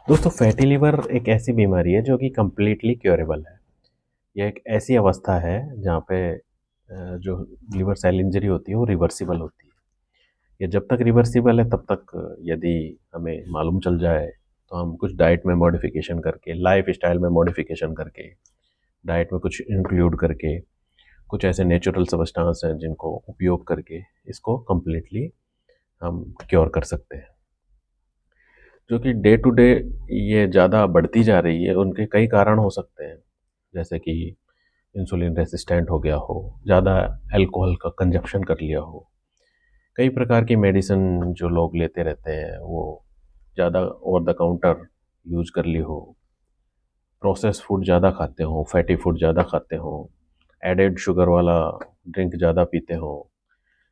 दोस्तों fatty liver एक ऐसी बीमारी है जो कि कंप्लीटली क्योरेबल है। यह एक ऐसी अवस्था है जहाँ पे जो लिवर सेल इंजरी होती है वो रिवर्सिबल होती है। ये जब तक रिवर्सिबल है तब तक यदि हमें मालूम चल जाए तो हम कुछ डाइट में मॉडिफिकेशन करके, लाइफ स्टाइल में मॉडिफिकेशन करके, डाइट में कुछ इंक्लूड करके, कुछ ऐसे नेचुरल सब्सटेंस हैं जिनको उपयोग करके इसको कंप्लीटली हम क्योर कर सकते हैं। जो कि डे टू डे ये ज़्यादा बढ़ती जा रही है, उनके कई कारण हो सकते हैं, जैसे कि इंसुलिन रेसिस्टेंट हो गया हो, ज़्यादा अल्कोहल का कंजप्शन कर लिया हो, कई प्रकार की मेडिसिन जो लोग लेते रहते हैं वो ज़्यादा ओवर द काउंटर यूज़ कर ली हो, प्रोसेस फूड ज़्यादा खाते हो, फैटी फूड ज़्यादा खाते हो, एडेड शुगर वाला ड्रिंक ज़्यादा पीते हो,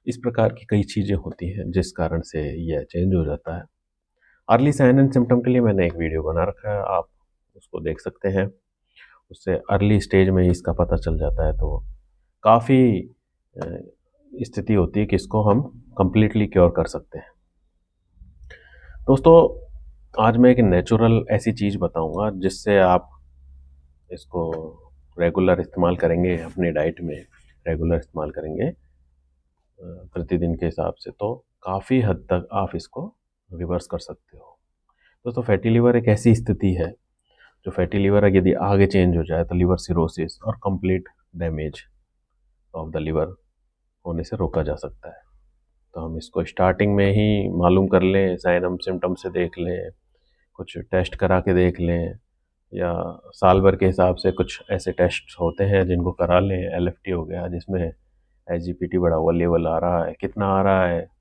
इस प्रकार की कई चीज़ें होती हैं जिस कारण से यह चेंज हो जाता है। अर्ली साइन एंड सिम्टम के लिए मैंने एक वीडियो बना रखा है, आप उसको देख सकते हैं। उससे अर्ली स्टेज में ही इसका पता चल जाता है, तो काफ़ी स्थिति होती है कि इसको हम कंप्लीटली क्योर कर सकते हैं। दोस्तों आज मैं एक नेचुरल ऐसी चीज़ बताऊंगा जिससे आप इसको रेगुलर इस्तेमाल करेंगे, अपनी डाइट में रेगुलर इस्तेमाल करेंगे प्रतिदिन के हिसाब से, तो काफ़ी हद तक आप इसको रिवर्स कर सकते हो। दोस्तों फैटी लिवर एक ऐसी स्थिति है, जो फैटी लिवर यदि आगे चेंज हो जाए तो लिवर सिरोसिस और complete damage of the liver होने से रोका जा सकता है। तो हम इसको स्टार्टिंग में ही मालूम कर लें, साइन सिम्टम से देख लें, कुछ टेस्ट करा के देख लें, या साल भर के हिसाब से कुछ ऐसे टेस्ट होते हैं जिनको करा लें। एलएफटी हो गया जिसमें एसजीपीटी बढ़ा हुआ लेवल आ रहा है, कितना आ रहा है,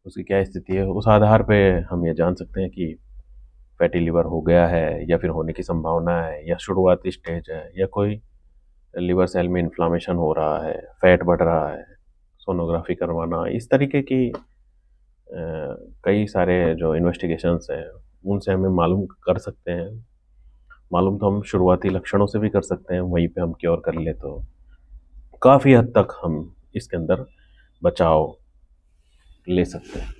उसकी क्या स्थिति है, उस आधार पे हम ये जान सकते हैं कि फैटी लिवर हो गया है या फिर होने की संभावना है, या शुरुआती स्टेज है, या कोई लिवर सेल में इन्फ्लामेशन हो रहा है, फैट बढ़ रहा है, सोनोग्राफी करवाना, इस तरीके की कई सारे जो इन्वेस्टिगेशंस हैं उनसे हमें मालूम कर सकते हैं। मालूम तो हम शुरुआती लक्षणों से भी कर सकते हैं, वहीं पे हम क्योर कर ले तो काफ़ी हद तक हम इसके अंदर बचाव ले सकते हैं।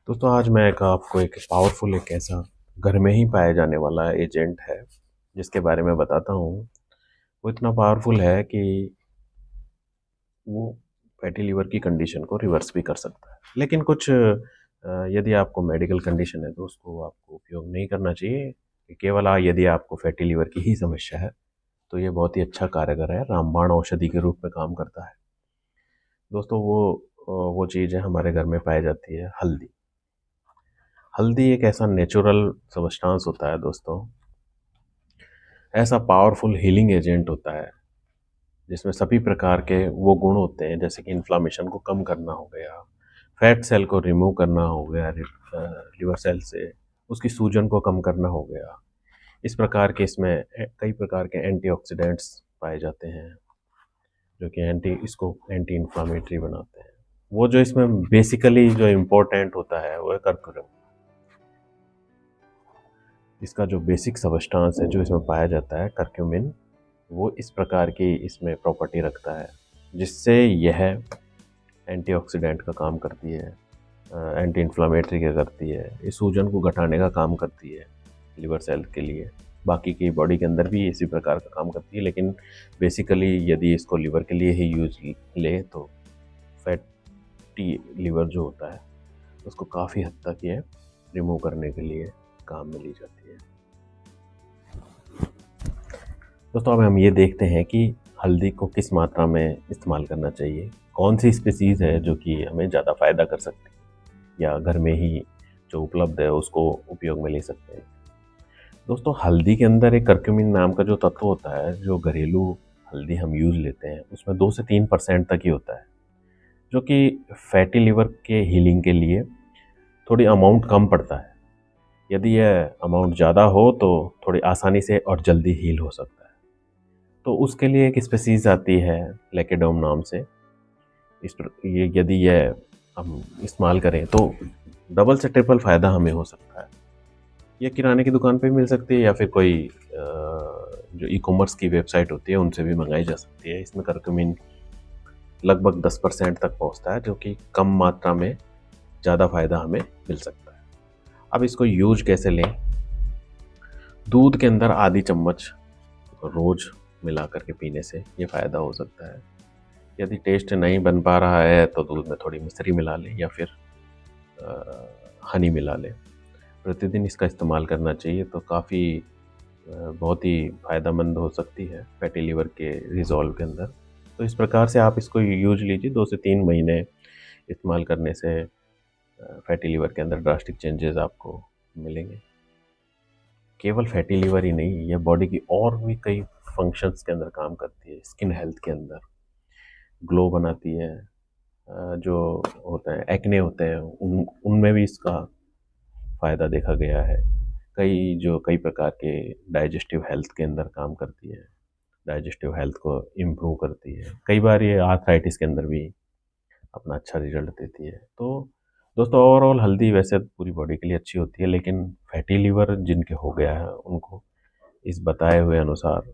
दोस्तों आज मैं आपको एक पावरफुल, एक ऐसा घर में ही पाया जाने वाला एजेंट है जिसके बारे में बताता हूँ। वो इतना पावरफुल है कि वो फैटी लिवर की कंडीशन को रिवर्स भी कर सकता है। लेकिन कुछ यदि आपको मेडिकल कंडीशन है तो उसको आपको उपयोग नहीं करना चाहिए। केवल यदि आपको फैटी लिवर की ही समस्या है तो ये बहुत ही अच्छा कारगर है, रामबाण औषधि के रूप में काम करता है। दोस्तों वो चीज़ है, हमारे घर में पाई जाती है हल्दी। हल्दी एक ऐसा नेचुरल सब्सटेंस होता है दोस्तों, ऐसा पावरफुल हीलिंग एजेंट होता है जिसमें सभी प्रकार के वो गुण होते हैं, जैसे कि इन्फ्लामेशन को कम करना हो गया, फैट सेल को रिमूव करना हो गया लिवर सेल से, उसकी सूजन को कम करना हो गया। इस प्रकार के इसमें कई प्रकार के एंटीऑक्सीडेंट्स पाए जाते हैं जो कि इसको एंटी इन्फ्लामेटरी बनाते हैं। वो जो इसमें बेसिकली जो इम्पोर्टेंट होता है वो है कर्क्यूमिन। इसका जो बेसिक सब्सटेंस है जो इसमें पाया जाता है कर्क्यूमिन, वो इस प्रकार की इसमें प्रॉपर्टी रखता है जिससे यह एंटीऑक्सीडेंट का काम करती है, एंटी इन्फ्लामेटरी का करती है, इस सूजन को घटाने का काम करती है लिवर सेल के लिए। बाकी की बॉडी के अंदर भी इसी प्रकार का काम करती है, लेकिन बेसिकली यदि इसको लिवर के लिए ही यूज ले तो फैटी लिवर जो होता है उसको काफ़ी हद तक ये रिमूव करने के लिए काम में ली जाती है। दोस्तों अब हम ये देखते हैं कि हल्दी को किस मात्रा में इस्तेमाल करना चाहिए, कौन सी स्पीसीज़ है जो कि हमें ज़्यादा फ़ायदा कर सकती है, या घर में ही जो उपलब्ध है उसको उपयोग में ले सकते हैं। दोस्तों हल्दी के अंदर एक कर्क्यूमिन नाम का जो तत्व होता है, जो घरेलू हल्दी हम यूज़ लेते हैं उसमें 2 से 3% तक ही होता है, जो कि फैटी लिवर के हीलिंग के लिए थोड़ी अमाउंट कम पड़ता है। यदि यह अमाउंट ज़्यादा हो तो थोड़ी आसानी से और जल्दी हील हो सकता है। तो उसके लिए एक स्पीसीज़ आती है लेकेडोम नाम से। ये यदि यह हम इस्तेमाल करें तो डबल से ट्रिपल फ़ायदा हमें हो सकता है। ये किराने की दुकान पे भी मिल सकती है, या फिर कोई जो ई-कॉमर्स की वेबसाइट होती है उनसे भी मंगाई जा सकती है। इसमें कर्क्यूमिन लगभग 10% तक पहुंचता है, जो कि कम मात्रा में ज़्यादा फ़ायदा हमें मिल सकता है। अब इसको यूज कैसे लें? दूध के अंदर आधी चम्मच रोज मिला करके पीने से ये फ़ायदा हो सकता है। यदि टेस्ट नहीं बन पा रहा है तो दूध में थोड़ी मिश्री मिला लें या फिर हनी मिला लें। प्रतिदिन इसका इस्तेमाल करना चाहिए तो काफ़ी बहुत ही फ़ायदेमंद हो सकती है फैटी लिवर के रिज़ॉल्व के अंदर। तो इस प्रकार से आप इसको यूज़ लीजिए, 2 से 3 महीने इस्तेमाल करने से फैटी लिवर के अंदर ड्रास्टिक चेंजेज़ आपको मिलेंगे। केवल फैटी लिवर ही नहीं, यह बॉडी की और भी कई फंक्शंस के अंदर काम करती है। स्किन हेल्थ के अंदर ग्लो बनाती है, जो होता है एक्ने होते हैं उनमें भी इसका फ़ायदा देखा गया है। कई प्रकार के डाइजेस्टिव हेल्थ के अंदर काम करती है, डाइजेस्टिव हेल्थ को इम्प्रूव करती है। कई बार ये आर्थराइटिस के अंदर भी अपना अच्छा रिजल्ट देती है। तो दोस्तों, ओवरऑल हल्दी वैसे पूरी बॉडी के लिए अच्छी होती है, लेकिन फैटी लिवर जिनके हो गया है उनको इस बताए हुए अनुसार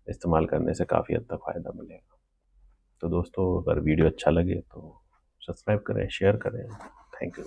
इस्तेमाल करने से काफ़ी हद तक फ़ायदा मिलेगा। तो दोस्तों, अगर वीडियो अच्छा लगे तो सब्सक्राइब करें, शेयर करें। Thank you.